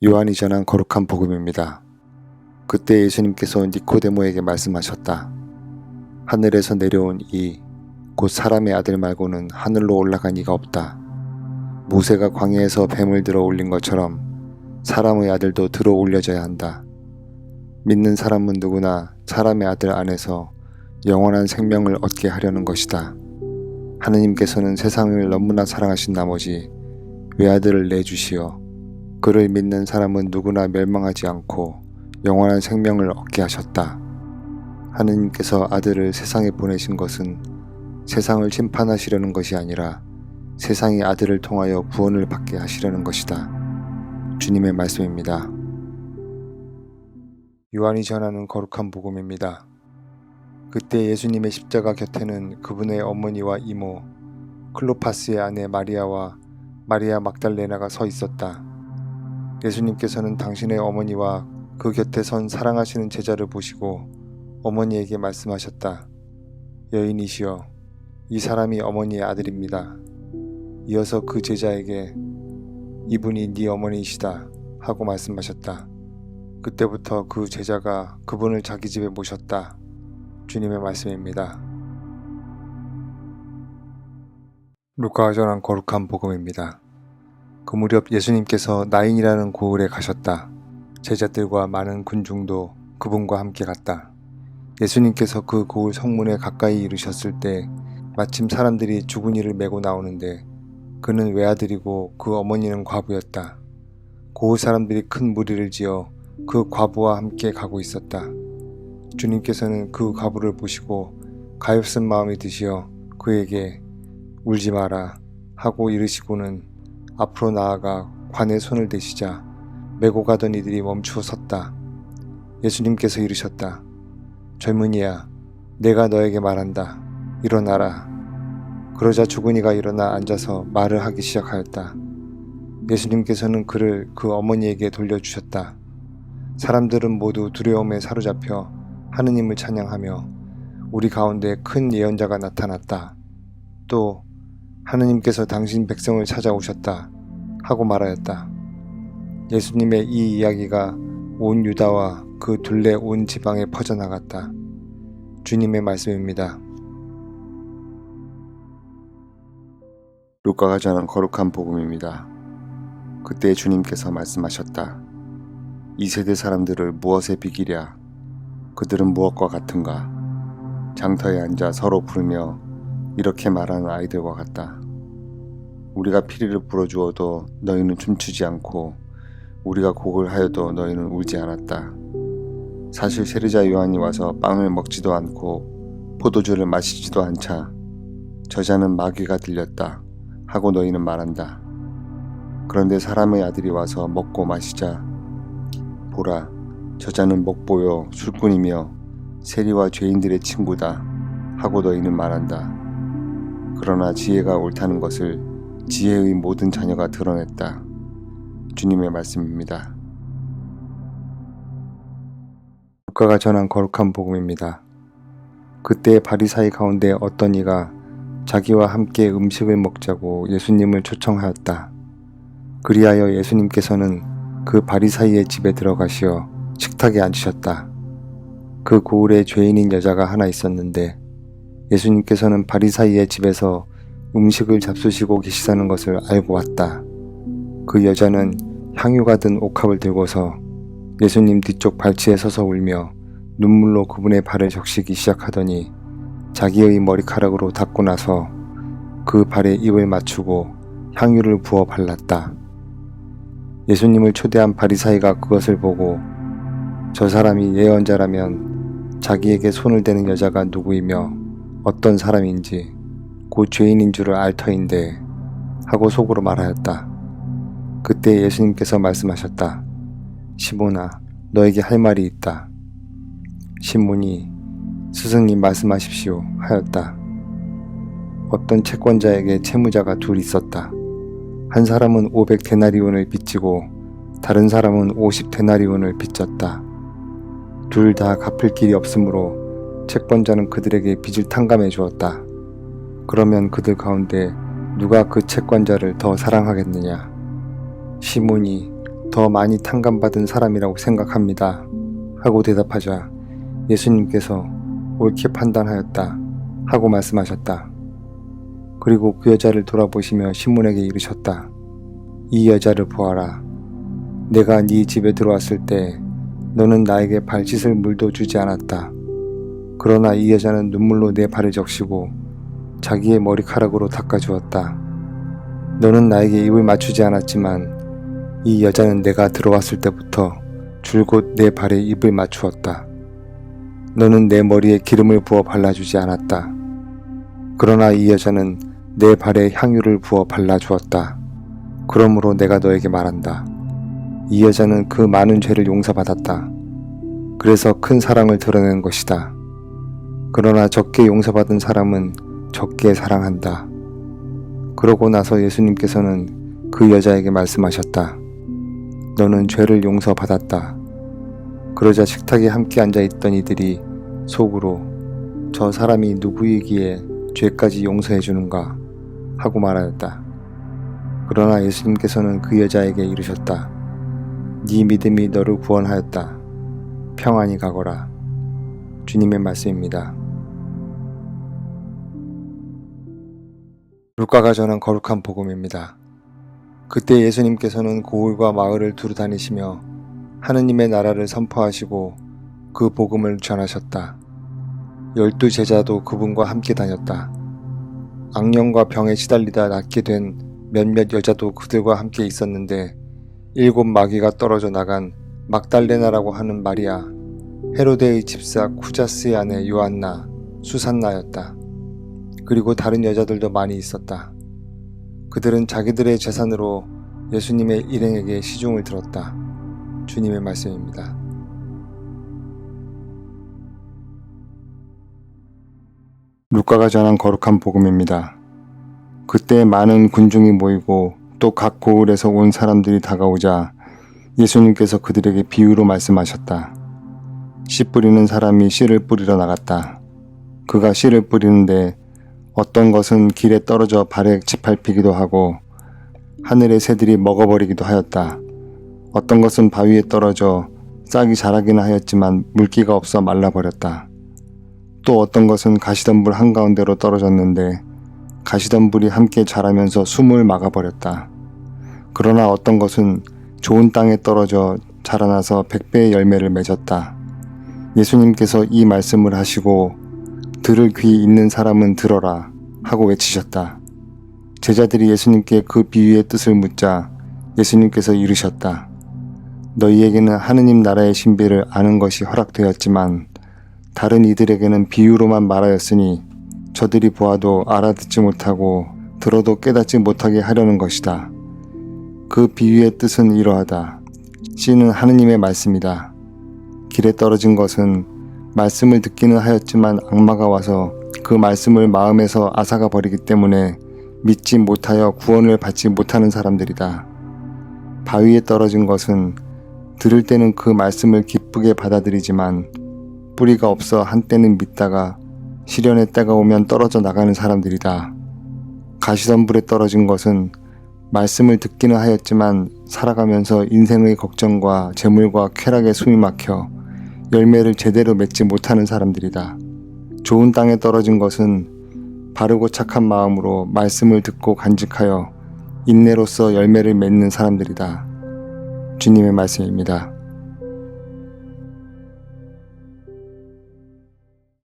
요한이 전한 거룩한 복음입니다. 그때 예수님께서 니코데모에게 말씀하셨다. 하늘에서 내려온 이 곧 사람의 아들 말고는 하늘로 올라간 이가 없다. 모세가 광야에서 뱀을 들어 올린 것처럼 사람의 아들도 들어 올려져야 한다. 믿는 사람은 누구나 사람의 아들 안에서 영원한 생명을 얻게 하려는 것이다. 하느님께서는 세상을 너무나 사랑하신 나머지 외아들을 내주시어 그를 믿는 사람은 누구나 멸망하지 않고 영원한 생명을 얻게 하셨다. 하느님께서 아들을 세상에 보내신 것은 세상을 심판하시려는 것이 아니라 세상이 아들을 통하여 구원을 받게 하시려는 것이다. 주님의 말씀입니다. 요한이 전하는 거룩한 복음입니다. 그때 예수님의 십자가 곁에는 그분의 어머니와 이모, 클로파스의 아내 마리아와 마리아 막달레나가 서 있었다. 예수님께서는 당신의 어머니와 그 곁에 선 사랑하시는 제자를 보시고 어머니에게 말씀하셨다. 여인이시여, 이 사람이 어머니의 아들입니다. 이어서 그 제자에게 이분이 네 어머니이시다 하고 말씀하셨다. 그때부터 그 제자가 그분을 자기 집에 모셨다. 주님의 말씀입니다. 루카가 전한 거룩한 복음입니다. 그 무렵 예수님께서 나인이라는 고을에 가셨다. 제자들과 많은 군중도 그분과 함께 갔다. 예수님께서 그 고을 성문에 가까이 이르셨을 때 마침 사람들이 주구니를 메고 나오는데 그는 외아들이고 그 어머니는 과부였다. 고을 사람들이 큰 무리를 지어 그 과부와 함께 가고 있었다. 주님께서는 그 과부를 보시고 가엾은 마음이 드시어 그에게 울지 마라 하고 이르시고는 앞으로 나아가 관에 손을 대시자 메고 가던 이들이 멈추어 섰다. 예수님께서 이르셨다. 젊은이야, 내가 너에게 말한다. 일어나라. 그러자 주군이가 일어나 앉아서 말을 하기 시작하였다. 예수님께서는 그를 그 어머니에게 돌려주셨다. 사람들은 모두 두려움에 사로잡혀 하느님을 찬양하며 우리 가운데 큰 예언자가 나타났다. 또 하느님께서 당신 백성을 찾아오셨다 하고 말하였다. 예수님의 이 이야기가 온 유다와 그 둘레 온 지방에 퍼져나갔다. 주님의 말씀입니다. 루카가 전한 거룩한 복음입니다. 그때 주님께서 말씀하셨다. 이 세대 사람들을 무엇에 비기랴? 그들은 무엇과 같은가? 장터에 앉아 서로 부르며 이렇게 말하는 아이들과 같다. 우리가 피리를 불어주어도 너희는 춤추지 않고 우리가 곡을 하여도 너희는 울지 않았다. 사실 세례자 요한이 와서 빵을 먹지도 않고 포도주를 마시지도 않자 저자는 마귀가 들렸다 하고 너희는 말한다. 그런데 사람의 아들이 와서 먹고 마시자 보라, 저자는 먹보요 술꾼이며 세리와 죄인들의 친구다 하고 너희는 말한다. 그러나 지혜가 옳다는 것을 지혜의 모든 자녀가 드러냈다. 주님의 말씀입니다. 루카가 전한 거룩한 복음입니다. 그때 바리사이 가운데 어떤 이가 자기와 함께 음식을 먹자고 예수님을 초청하였다. 그리하여 예수님께서는 그 바리사이의 집에 들어가시어 식탁에 앉으셨다. 그 고을에 죄인인 여자가 하나 있었는데 예수님께서는 바리사이의 집에서 음식을 잡수시고 계시다는 것을 알고 왔다. 그 여자는 향유가 든 옥합을 들고서 예수님 뒤쪽 발치에 서서 울며 눈물로 그분의 발을 적시기 시작하더니 자기의 머리카락으로 닦고 나서 그 발에 입을 맞추고 향유를 부어 발랐다. 예수님을 초대한 바리사이가 그것을 보고 저 사람이 예언자라면 자기에게 손을 대는 여자가 누구이며 어떤 사람인지 곧 죄인인 줄을 알 터인데 하고 속으로 말하였다. 그때 예수님께서 말씀하셨다. 시몬아, 너에게 할 말이 있다. 시몬이 스승님 말씀하십시오 하였다. 어떤 채권자에게 채무자가 둘 있었다. 한 사람은 500데나리온을 빚지고 다른 사람은 50데나리온을 빚졌다. 둘 다 갚을 길이 없으므로 채권자는 그들에게 빚을 탕감해 주었다. 그러면 그들 가운데 누가 그 채권자를 더 사랑하겠느냐? 시몬이 더 많이 탕감받은 사람이라고 생각합니다. 하고 대답하자 예수님께서 옳게 판단하였다 하고 말씀하셨다. 그리고 그 여자를 돌아보시며 시몬에게 이르셨다. 이 여자를 보아라. 내가 네 집에 들어왔을 때 너는 나에게 발 씻을 물도 주지 않았다. 그러나 이 여자는 눈물로 내 발을 적시고 자기의 머리카락으로 닦아주었다. 너는 나에게 입을 맞추지 않았지만 이 여자는 내가 들어왔을 때부터 줄곧 내 발에 입을 맞추었다. 너는 내 머리에 기름을 부어 발라주지 않았다. 그러나 이 여자는 내 발에 향유를 부어 발라주었다. 그러므로 내가 너에게 말한다. 이 여자는 그 많은 죄를 용서받았다. 그래서 큰 사랑을 드러낸 것이다. 그러나 적게 용서받은 사람은 적게 사랑한다. 그러고 나서 예수님께서는 그 여자에게 말씀하셨다. 너는 죄를 용서받았다. 그러자 식탁에 함께 앉아있던 이들이 속으로 저 사람이 누구이기에 죄까지 용서해 주는가 하고 말하였다. 그러나 예수님께서는 그 여자에게 이르셨다. 네 믿음이 너를 구원하였다. 평안히 가거라. 주님의 말씀입니다. 루카가 전한 거룩한 복음입니다. 그때 예수님께서는 고을과 마을을 두루 다니시며 하느님의 나라를 선포하시고 그 복음을 전하셨다. 12 제자도 그분과 함께 다녔다. 악령과 병에 시달리다 낫게 된 몇몇 여자도 그들과 함께 있었는데 7 마귀가 떨어져 나간 막달레나라고 하는 마리아, 헤로데의 집사 쿠자스의 아내 요한나, 수산나였다. 그리고 다른 여자들도 많이 있었다. 그들은 자기들의 재산으로 예수님의 일행에게 시중을 들었다. 주님의 말씀입니다. 루카가 전한 거룩한 복음입니다. 그때 많은 군중이 모이고 또 각 고을에서 온 사람들이 다가오자 예수님께서 그들에게 비유로 말씀하셨다. 씨 뿌리는 사람이 씨를 뿌리러 나갔다. 그가 씨를 뿌리는데 어떤 것은 길에 떨어져 발에 짓밟히기도 하고 하늘의 새들이 먹어버리기도 하였다. 어떤 것은 바위에 떨어져 싹이 자라기는 하였지만 물기가 없어 말라버렸다. 또 어떤 것은 가시덤불 한가운데로 떨어졌는데 가시덤불이 함께 자라면서 숨을 막아버렸다. 그러나 어떤 것은 좋은 땅에 떨어져 자라나서 100배의 열매를 맺었다. 예수님께서 이 말씀을 하시고 들을 귀 있는 사람은 들어라 하고 외치셨다. 제자들이 예수님께 그 비유의 뜻을 묻자 예수님께서 이르셨다. 너희에게는 하느님 나라의 신비를 아는 것이 허락되었지만 다른 이들에게는 비유로만 말하였으니 저들이 보아도 알아듣지 못하고 들어도 깨닫지 못하게 하려는 것이다. 그 비유의 뜻은 이러하다. 씨는 하느님의 말씀이다. 길에 떨어진 것은 말씀을 듣기는 하였지만 악마가 와서 그 말씀을 마음에서 앗아가 버리기 때문에 믿지 못하여 구원을 받지 못하는 사람들이다. 바위에 떨어진 것은 들을 때는 그 말씀을 기쁘게 받아들이지만 뿌리가 없어 한때는 믿다가 시련의 때가 오면 떨어져 나가는 사람들이다. 가시덤불에 떨어진 것은 말씀을 듣기는 하였지만 살아가면서 인생의 걱정과 재물과 쾌락에 숨이 막혀 열매를 제대로 맺지 못하는 사람들이다. 좋은 땅에 떨어진 것은 바르고 착한 마음으로 말씀을 듣고 간직하여 인내로써 열매를 맺는 사람들이다. 주님의 말씀입니다.